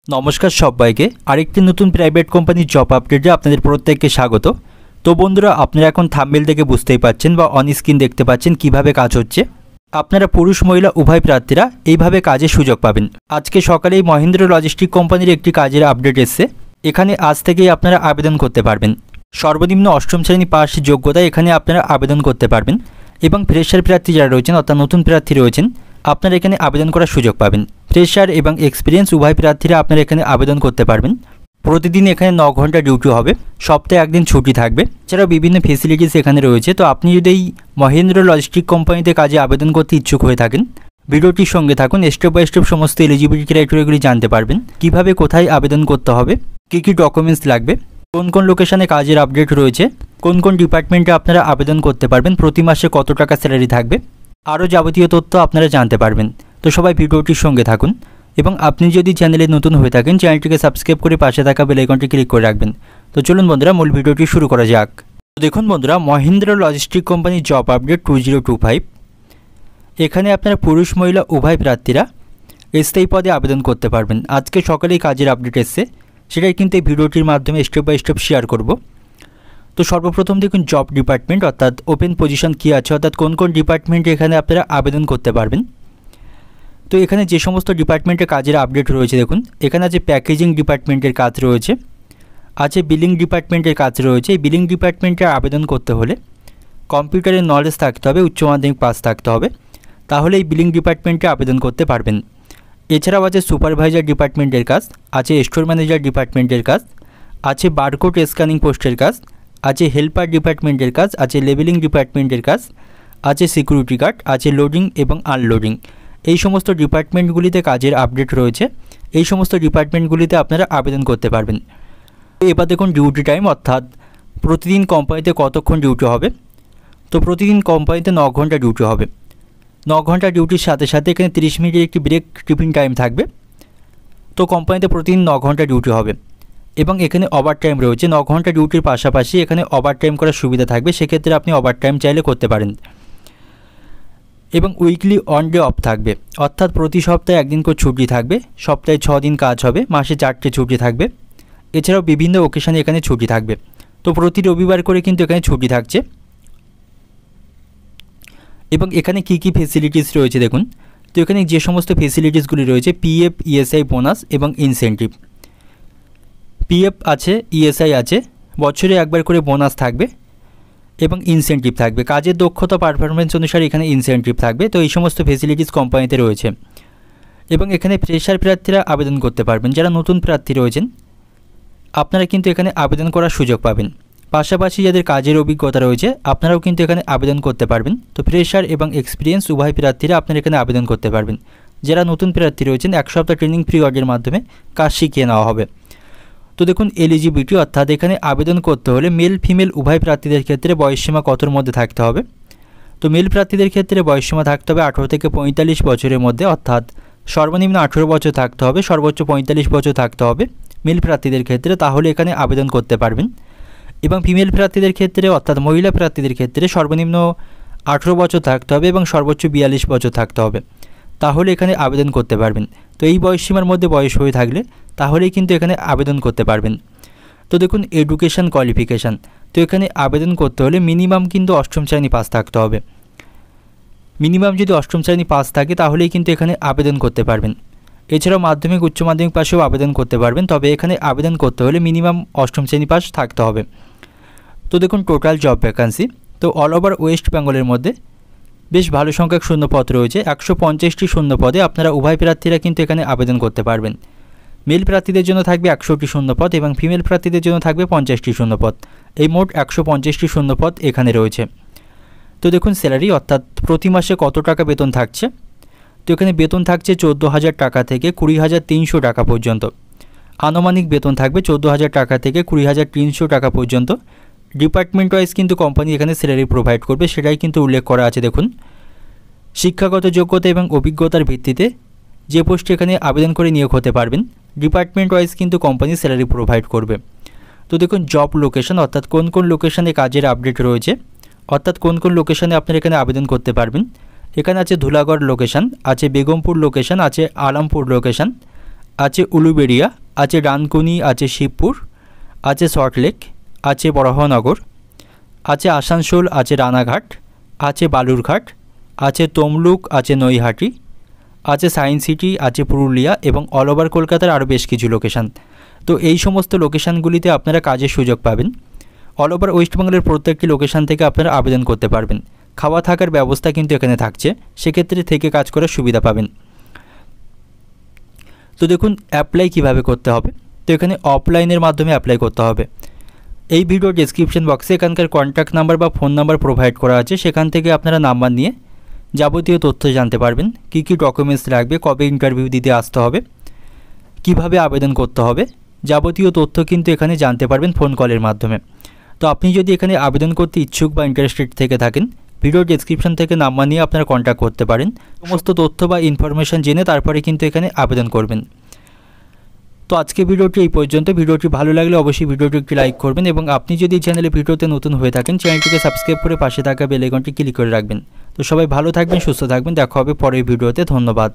নমস্কার সবাইকে আরেকটি নতুন প্রাইভেট কোম্পানির জব আপডেটে আপনাদের প্রত্যেককে স্বাগত। তো বন্ধুরা, আপনারা এখন থাম্বনেল থেকে বুঝতেই পাচ্ছেন বা অন স্ক্রিন দেখতে পাচ্ছেন কিভাবে কাজ হচ্ছে। আপনারা পুরুষ মহিলা উভয় প্রার্থীরা এইভাবে কাজের সুযোগ পাবেন। আজকে সকালেই মহিন্দ্রা লজিস্টিক কোম্পানির একটি কাজের আপডেট এসছে। এখানে আজ থেকেই আপনারা আবেদন করতে পারবেন। সর্বনিম্ন অষ্টম শ্রেণী পাস যোগ্যতায় এখানে আপনারা আবেদন করতে পারবেন এবং ফ্রেশার প্রার্থী যারা রয়েছেন অর্থাৎ নতুন প্রার্থী রয়েছেন আপনারা এখানে আবেদন করার সুযোগ পাবেন। ফ্রেশার এবং এক্সপিরিয়েন্স উভয় প্রার্থীরা আপনারা এখানে আবেদন করতে পারবেন। প্রতিদিন এখানে 9 ঘন্টা ডিউটি হবে, সপ্তাহে একদিন ছুটি থাকবে। এছাড়াও বিভিন্ন ফেসিলিটিস এখানে রয়েছে। তো আপনি যদি এই মহিন্দ্রা লজিস্টিক কোম্পানিতে কাজে আবেদন করতে ইচ্ছুক হয়ে থাকেন, ভিডিওটির সঙ্গে থাকুন। স্টেপ বাই স্টেপ সমস্ত এলিজিবিলিটি ক্রাইটেরিয়াগুলি জানতে পারবেন। কিভাবে কোথায় আবেদন করতে হবে, কী কী ডকুমেন্টস লাগবে, কোন কোন লোকেশনে কাজের আপডেট রয়েছে, কোন কোন ডিপার্টমেন্টে আপনারা আবেদন করতে পারবেন, প্রতি মাসে কত টাকা স্যালারি থাকবে, আরও যাবতীয় তথ্য আপনারা জানতে পারবেন। তো সবাই ভিডিওটির সঙ্গে থাকুন এবং আপনি যদি চ্যানেলে নতুন হয়ে থাকেন চ্যানেলটিকে সাবস্ক্রাইব করে পাশে থাকা বেল আইকনটি ক্লিক করে রাখবেন। তো চলুন বন্ধুরা, মূল ভিডিওটি শুরু করা যাক। তো দেখুন বন্ধুরা, মহিন্দ্রা লজিস্টিক কোম্পানির জব আপডেট 2025। এখানে আপনারা পুরুষ মহিলা উভয় প্রার্থীরা স্থায়ী পদে আবেদন করতে পারবেন। আজকে সকালেই কাজের আপডেট এসছে, সেটাই কিন্তু এই ভিডিওটির মাধ্যমে স্টেপ বাই স্টেপ শেয়ার করব। তো সর্বপ্রথম দেখুন জব ডিপার্টমেন্ট অর্থাৎ ওপেন পজিশন কী আছে, অর্থাৎ কোন কোন ডিপার্টমেন্টে এখানে আপনারা আবেদন করতে পারবেন। তো এখানে যে সমস্ত ডিপার্টমেন্টে কাজের আপডেট রয়েছে দেখুন, এখানে আছে প্যাকেজিং ডিপার্টমেন্টের কাজ রয়েছে, আছে বিলিং ডিপার্টমেন্টের কাজ রয়েছে। এই বিলিং ডিপার্টমেন্টে আবেদন করতে হলে কম্পিউটারের নলেজ থাকতে হবে, উচ্চ মাধ্যমিক পাস থাকতে হবে, তাহলে এই বিলিং ডিপার্টমেন্টে আবেদন করতে পারবেন। এছাড়াও আছে সুপারভাইজার ডিপার্টমেন্টের কাজ, আছে স্টোর ম্যানেজার ডিপার্টমেন্টের কাজ, আছে বারকোড স্ক্যানিং পোস্টের কাজ, আছে হেল্পার ডিপার্টমেন্টের কাজ, আছে লেবেলিং ডিপার্টমেন্টের কাজ, আছে সিকিউরিটি গার্ড, আছে লোডিং এবং আনলোডিং। এই সমস্ত ডিপার্টমেন্টগুলিতে কাজের আপডেট রয়েছে। এই সমস্ত ডিপার্টমেন্টগুলিতে আপনারা আবেদন করতে পারবেন। এবার দেখুন ডিউটি টাইম, অর্থাৎ প্রতিদিন কোম্পানিতে কতক্ষণ ডিউটি হবে। তো প্রতিদিন কোম্পানিতে 9 ঘন্টা ডিউটি হবে। 9 ঘন্টা ডিউটির সাথে সাথে এখানে 30 মিনিটের একটি ব্রেক টিফিন টাইম থাকবে। তো কোম্পানিতে প্রতিদিন 9 ঘন্টা ডিউটি হবে এবং এখানে ওভার টাইম রয়েছে। 9 ঘন্টা ডিউটির পাশাপাশি এখানে ওভার টাইম করার সুবিধা থাকবে, সেক্ষেত্রে আপনি ওভার টাইম চাইলে করতে পারেন। এবং উইকলি অন ডে অফ থাকবে, অর্থাৎ প্রতি সপ্তাহে একদিন করে ছুটি থাকবে। সপ্তাহে 6 দিন কাজ হবে, মাসে 4টে ছুটি থাকবে। এছাড়াও বিভিন্ন ওকেশনে এখানে ছুটি থাকবে। তো প্রতি রবিবার করে কিন্তু এখানে ছুটি থাকছে। এবং এখানে কি কি ফেসিলিটিস রয়েছে দেখুন। তো এখানে যে সমস্ত ফেসিলিটিসগুলি রয়েছে, পিএফ, ইএসআই বোনাস এবং ইনসেন্টিভ। পিএফ আছে, ইএসআই আছে, বছরে একবার করে বোনাস থাকবে এবং ইনসেন্টিভ থাকবে। কাজের দক্ষতা পারফরমেন্স অনুসারে এখানে ইনসেন্টিভ থাকবে। তো এই সমস্ত ফেসিলিটিস কোম্পানিতে রয়েছে। এবং এখানে ফ্রেশার প্রার্থীরা আবেদন করতে পারবেন। যারা নতুন প্রার্থী রয়েছেন আপনারা কিন্তু এখানে আবেদন করার সুযোগ পাবেন। পাশাপাশি যাদের কাজের অভিজ্ঞতা রয়েছে আপনারাও কিন্তু এখানে আবেদন করতে পারবেন। তো ফ্রেশার এবং এক্সপিরিয়েন্স উভয় প্রার্থীরা আপনারা এখানে আবেদন করতে পারবেন। যারা নতুন প্রার্থী রয়েছেন 1 সপ্তাহ ট্রেনিং পিরিয়ডের মাধ্যমে কাজ শিখিয়ে নেওয়া হবে। তো দেখুন এলিজিবিলিটি, অর্থাৎ এখানে আবেদন করতে হলে মেল ফিমেল উভয় প্রার্থীদের ক্ষেত্রে বয়সসীমা কতর মধ্যে থাকতে হবে। তো মেল প্রার্থীদের ক্ষেত্রে বয়সসীমা থাকতে হবে 18 থেকে 45 বছরের মধ্যে, অর্থাৎ সর্বনিম্ন 18 বছর থাকতে হবে, সর্বোচ্চ 45 বছর থাকতে হবে মেল প্রার্থীদের ক্ষেত্রে, তাহলে এখানে আবেদন করতে পারবেন। এবং ফিমেল প্রার্থীদের ক্ষেত্রে অর্থাৎ মহিলা প্রার্থীদের ক্ষেত্রে সর্বনিম্ন 18 বছর থাকতে হবে এবং সর্বোচ্চ 42 বছর থাকতে হবে, তাহলে এখানে আবেদন করতে পারবেন। তো এই বয়সসীমার মধ্যে বয়স হয়ে থাকলে তাহলেই কিন্তু এখানে আবেদন করতে পারবেন। তো দেখুন এডুকেশান কোয়ালিফিকেশান, তো এখানে আবেদন করতে হলে মিনিমাম কিন্তু অষ্টম শ্রেণী পাস থাকতে হবে। মিনিমাম যদি অষ্টম শ্রেণী পাস থাকে তাহলেই কিন্তু এখানে আবেদন করতে পারবেন। এছাড়াও মাধ্যমিক উচ্চ মাধ্যমিক পাশেও আবেদন করতে পারবেন, তবে এখানে আবেদন করতে হলে মিনিমাম অষ্টম শ্রেণী পাস থাকতে হবে। তো দেখুন টোটাল জব ভ্যাকান্সি, তো অল ওভার ওয়েস্ট বেঙ্গলের মধ্যে বেশ ভালো সংখ্যক শূন্যপদ রয়েছে। 150টি শূন্যপদে আপনারা উভয় প্রার্থীরা কিন্তু এখানে আবেদন করতে পারবেন। মেল প্রার্থীদের জন্য থাকবে 100টি শূন্যপদ এবং ফিমেল প্রার্থীদের জন্য থাকবে 50টি শূন্যপদ। এই মোট 150টি শূন্যপদ এখানে রয়েছে। তো দেখুন স্যালারি, অর্থাৎ প্রতি মাসে কত টাকা বেতন থাকছে। তো এখানে বেতন থাকছে 14,000 টাকা থেকে 20,300 টাকা পর্যন্ত। আনুমানিক বেতন থাকবে 14,000 টাকা থেকে 20,300 টাকা পর্যন্ত। ডিপার্টমেন্ট ওয়াইজ কিন্তু কোম্পানি এখানে স্যালারি প্রোভাইড করবে, সেটাই কিন্তু উল্লেখ করা আছে। দেখুন শিক্ষাগত যোগ্যতা এবং অভিজ্ঞতার ভিত্তিতে যে পোস্টে এখানে আবেদন করে নিয়োগ হতে পারবেন, ডিপার্টমেন্ট ওয়াইজ কিন্তু কোম্পানি স্যালারি প্রোভাইড করবে। তো দেখুন জব লোকেশন, অর্থাৎ কোন কোন লোকেশনে কাজের আপডেট রয়েছে, অর্থাৎ কোন কোন লোকেশনে আপনারা এখানে আবেদন করতে পারবেন। এখানে আছে ধুলাগড় লোকেশন, আছে বেগমপুর লোকেশন, আছে আলমপুর লোকেশন, আছে উলুবেড়িয়া, আছে ডানকুনি, আছে শিবপুর, আছে সল্টলেক, আছে বরাহনগর, আছে আসানসোল, আছে রানাঘাট, আছে বালুরঘাট, আছে তমলুক, আছে নৈহাটি, আছে সায়েন্স সিটি, আছে পুরুলিয়া এবং অল ওভার কলকাতার আরও বেশ কিছু লোকেশান। তো এই সমস্ত লোকেশানগুলিতে আপনারা কাজের সুযোগ পাবেন। অল ওভার ওয়েস্টবেঙ্গলের প্রত্যেকটি লোকেশান থেকে আপনারা আবেদন করতে পারবেন। খাওয়া থাকার ব্যবস্থা কিন্তু এখানে থাকছে, সেক্ষেত্রে থেকে কাজ করার সুবিধা পাবেন। তো দেখুন অ্যাপ্লাই কিভাবে করতে হবে। তো এখানে অফলাইনের মাধ্যমে অ্যাপ্লাই করতে হবে। এই ভিডিও ডেসক্রিপশন বক্সে এখানকার কন্ট্যাক্ট নাম্বার বা ফোন নাম্বার প্রোভাইড করা আছে, সেখান থেকে আপনারা নাম্বার নিয়ে যাবতীয় তথ্য জানতে পারবেন। কী কী ডকুমেন্টস লাগবে, কবে ইন্টারভিউ দিতে আসতে হবে, কিভাবে আবেদন করতে হবে, যাবতীয় তথ্য কিন্তু এখানে জানতে পারবেন ফোন কলের মাধ্যমে। তো আপনি যদি এখানে আবেদন করতে ইচ্ছুক বা ইন্টারেস্টেড থেকে থাকেন, ভিডিও ডেসক্রিপশন থেকে নাম্বার নিয়ে আপনারা কন্ট্যাক্ট করতে পারেন। সমস্ত তথ্য বা ইনফরমেশান জেনে তারপরে কিন্তু এখানে আবেদন করবেন। তো আজকে ভিডিওটি এই পর্যন্ত। ভিডিওটি ভালো লাগলে অবশ্যই ভিডিওটি একটি লাইক করবেন এবং আপনি যদি এই চ্যানেলে ভিডিওতে নতুন হয়ে থাকেন, চ্যানেলটিকে সাবস্ক্রাইব করে পাশে থাকা বেল আইকনটি ক্লিক করে রাখবেন। তো সবাই ভালো থাকবেন, সুস্থ থাকবেন, দেখা হবে পরের ভিডিওতে। ধন্যবাদ।